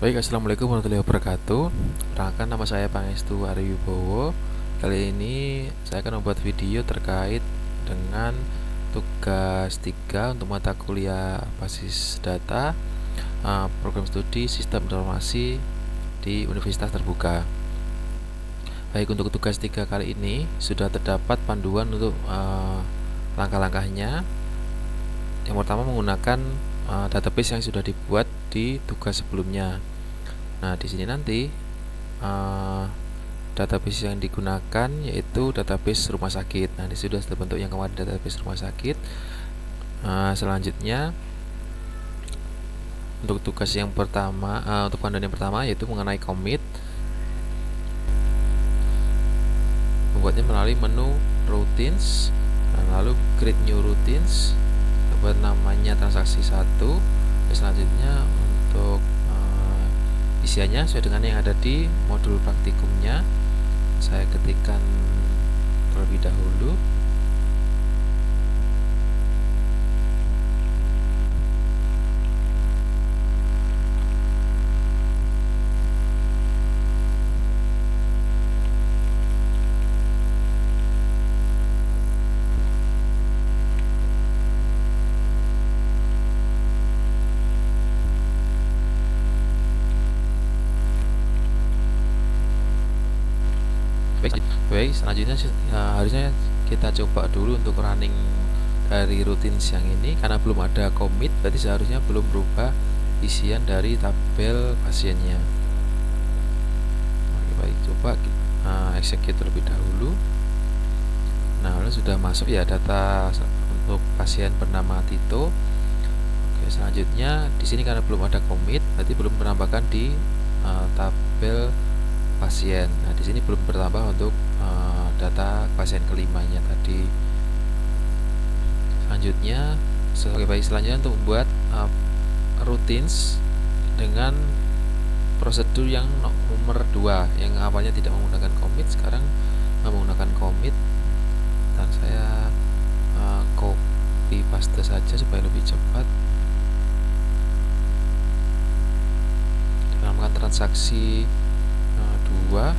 Baik, assalamualaikum warahmatullahi wabarakatuh. Perkenalkan, nama saya Pangestu Ariwibowo. Kali ini saya akan membuat video terkait dengan tugas 3 untuk mata kuliah basis data, program studi sistem informasi di Universitas Terbuka. Baik, untuk tugas 3 kali ini sudah terdapat panduan untuk langkah-langkahnya. Yang pertama, menggunakan database yang sudah dibuat di tugas sebelumnya. Nah, di sini nanti database yang digunakan yaitu database rumah sakit. Nah, ini sudah terbentuk yang kemarin, database rumah sakit. Selanjutnya untuk tugas yang pertama, untuk panduan yang pertama yaitu mengenai commit. Membuatnya melalui menu routines, lalu create new routines, buat namanya transaksi 1. Selanjutnya untuk isiannya sesuai dengan yang ada di modul praktikumnya. Saya ketikkan terlebih dahulu. Baik, selanjutnya harusnya kita coba dulu untuk running dari routines yang ini. Karena belum ada commit, berarti seharusnya belum berubah isian dari tabel pasiennya. Oke, baik, coba execute terlebih dahulu. Nah, lalu sudah masuk ya data untuk pasien bernama Tito. Oke, selanjutnya di sini karena belum ada commit, berarti belum menambahkan di tabel pasien. Nah, di sini belum bertambah untuk data pasien kelimanya tadi. Selanjutnya, selanjutnya untuk membuat routines dengan prosedur yang nomor 2, yang awalnya tidak menggunakan commit, sekarang menggunakan commit. Dan saya copy paste saja supaya lebih cepat. Menambahkan transaksi 2.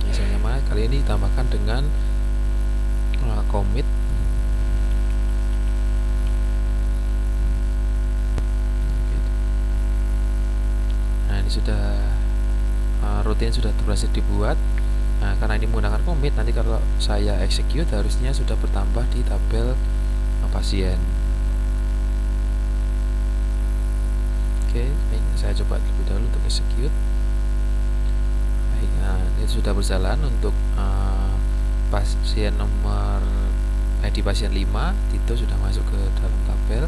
Misalnya kali ini ditambahkan dengan commit. Nah, ini sudah rutin sudah berhasil dibuat. Nah, karena ini menggunakan commit, nanti kalau saya execute harusnya sudah bertambah di tabel pasien. Oke, saya coba terlebih dahulu untuk execute. Baik, nah, itu sudah berjalan untuk pasien nomor ID pasien 5, Tito sudah masuk ke dalam tabel.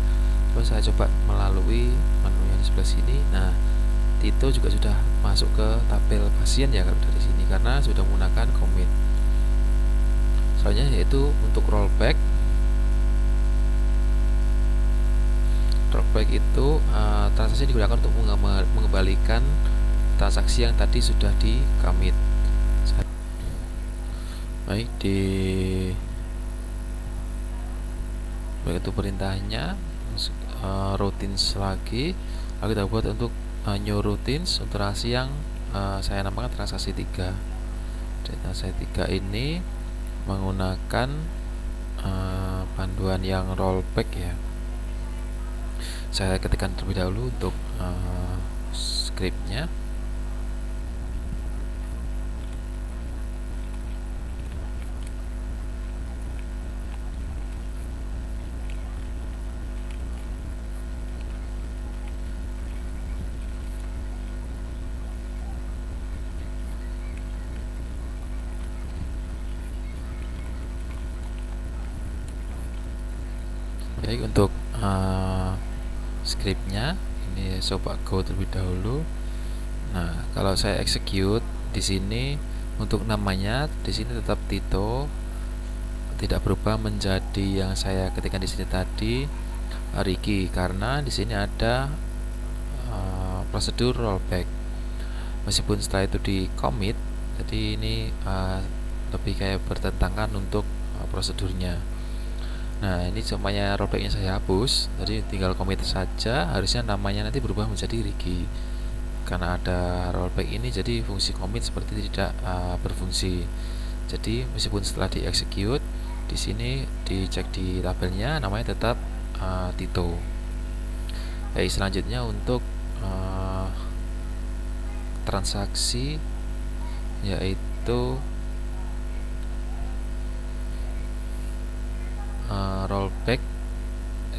Terus saya coba melalui menu yang di sebelah sini. Nah, Tito juga sudah masuk ke tabel pasien ya kalau dari sini, karena sudah menggunakan commit. Soalnya yaitu untuk rollback. Rollback itu transaksi digunakan untuk mengembalikan transaksi yang tadi sudah di commit. Baik, baik itu perintahnya. Routines lagi, lalu kita buat untuk new routines untuk transaksi yang saya namakan transaksi 3. Transaksi 3 ini menggunakan panduan yang rollback ya. Saya ketikkan terlebih dahulu untuk scriptnya. Baik, untuk scriptnya ini coba go terlebih dahulu. Nah, kalau saya execute di sini untuk namanya di sini tetap Tito, tidak berubah menjadi yang saya ketikkan di sini tadi, Riki, karena di sini ada prosedur rollback. Meskipun setelah itu di commit, jadi ini lebih kayak bertentangan untuk prosedurnya. Nah, ini semuanya rollbacknya saya hapus, jadi tinggal commit saja. Harusnya namanya nanti berubah menjadi Rigi. Karena ada rollback ini, jadi fungsi commit seperti tidak berfungsi. Jadi meskipun setelah di execute, di sini dicek di tabelnya namanya tetap Tito. Baik, selanjutnya untuk transaksi, yaitu rollback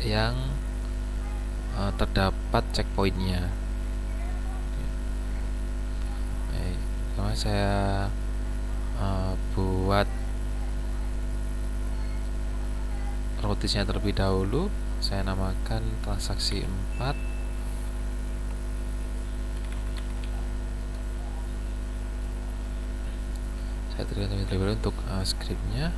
yang terdapat checkpointnya. Baik, saya buat routisnya terlebih dahulu. Saya namakan transaksi 4. Saya terlebih dahulu untuk scriptnya.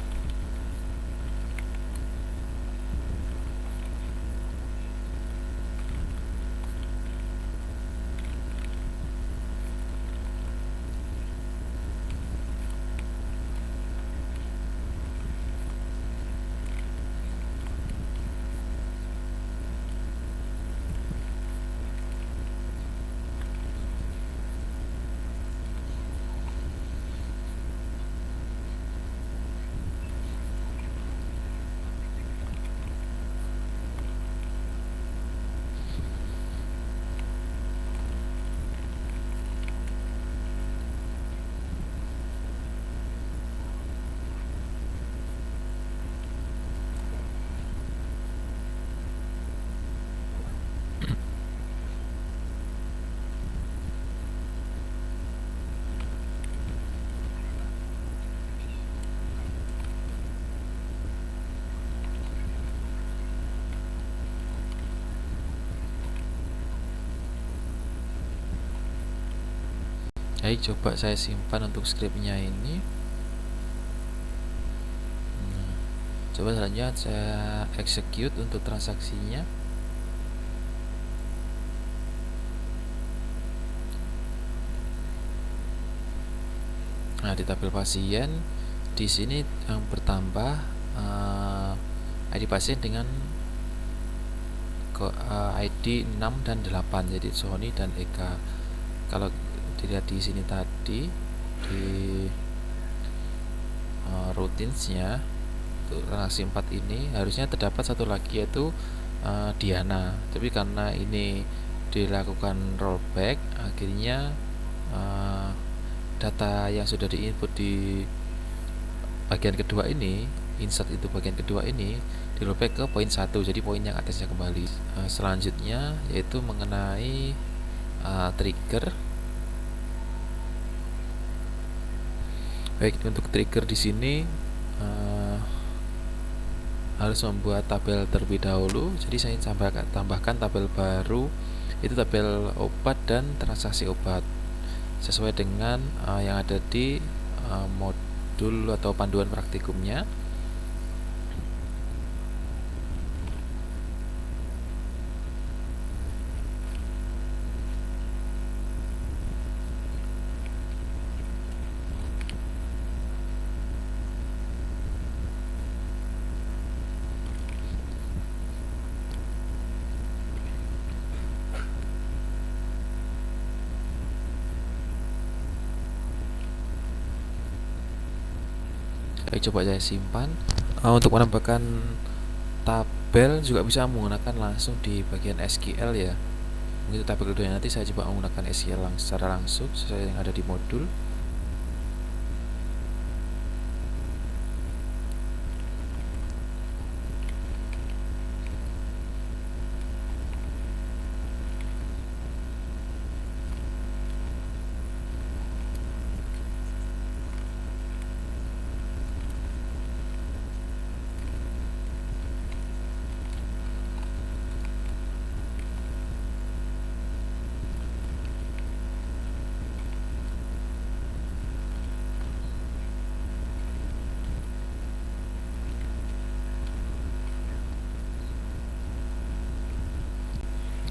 Baik, coba saya simpan untuk scriptnya ini. Coba selanjutnya saya execute untuk transaksinya. Nah, di tabel pasien di sini yang bertambah ID pasien dengan ID 6 dan 8, jadi Sony dan Eka. Kalau dilihat di sini tadi di routinesnya untuk transaksi 4 ini harusnya terdapat satu lagi, yaitu Diana, tapi karena ini dilakukan rollback, akhirnya data yang sudah diinput di bagian kedua ini, insert itu bagian kedua ini, di rollback ke poin 1, jadi poin yang atasnya kembali. Selanjutnya yaitu mengenai trigger. Baik, untuk trigger di sini harus membuat tabel terlebih dahulu. Jadi saya tambahkan tabel baru, itu tabel obat dan transaksi obat sesuai dengan yang ada di modul atau panduan praktikumnya. Coba saya simpan. Untuk menambahkan tabel juga bisa menggunakan langsung di bagian SQL ya. Begitu tabel kedua, nanti saya coba menggunakan SQL secara langsung sesuai yang ada di modul.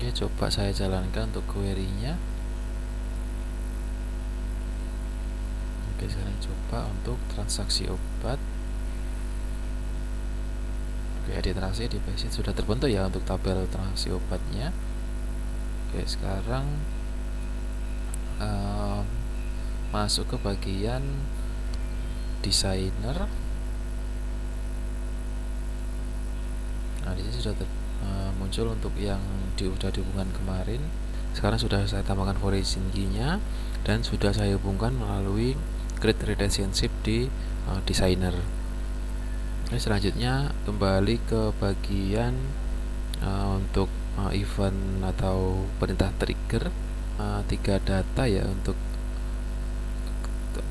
Oke, coba saya jalankan untuk query-nya. Oke, sekarang coba untuk transaksi obat. Oke, di transaksi di backseat sudah terbentuk ya untuk tabel transaksi obatnya. Oke, sekarang masuk ke bagian desainer. Nah, di sini sudah muncul untuk yang sudah dihubungkan kemarin. Sekarang sudah saya tambahkan foreign key-nya dan sudah saya hubungkan melalui create relationship di desainer. Nah, selanjutnya kembali ke bagian untuk event atau perintah trigger 3 data ya untuk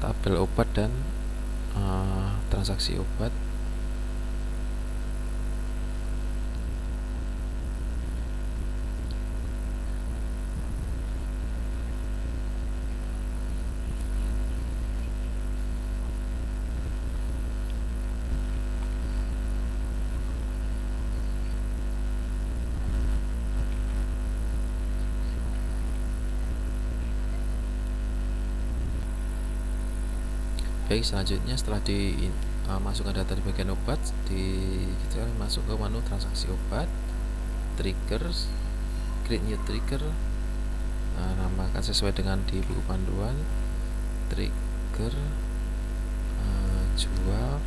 tabel obat dan transaksi obat. Baik, selanjutnya setelah masukkan data di bagian obat, kita masuk ke menu transaksi obat, triggers, create new trigger, namakan sesuai dengan di buku panduan, trigger jual.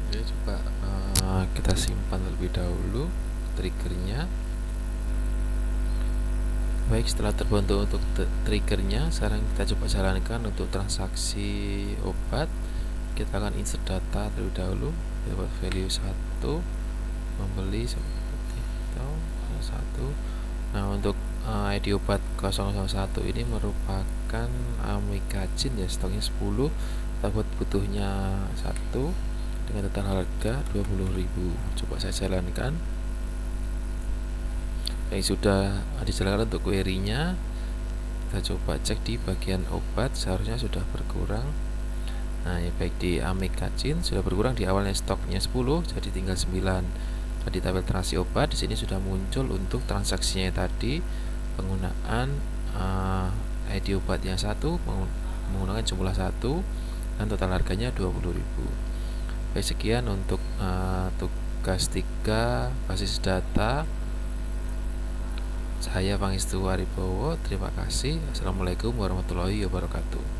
Oke, coba kita simpan terlebih dahulu triggernya. Baik, setelah terbentuk untuk triggernya, sekarang kita coba jalankan untuk transaksi obat. Kita akan insert data terlebih dahulu. Kita buat value 1, membeli seperti itu 1. Nah, untuk ID obat 001 ini merupakan amikacin ya, stoknya 10. Kita buat butuhnya 1 dengan total harga 20.000. Coba saya jalankan. Yang sudah dijalankan untuk query-nya, kita coba cek di bagian obat, seharusnya sudah berkurang. Nah, ya, baik di amikacin sudah berkurang, di awalnya stoknya 10 jadi tinggal 9. Nah, di tabel transaksi obat di sini sudah muncul untuk transaksinya tadi penggunaan ID obat yang 1 menggunakan jumlah 1 dan total harganya 20.000. Baik, sekian untuk tugas 3 basis data. Saya Pangestu Waribowo, terima kasih. Assalamualaikum warahmatullahi wabarakatuh.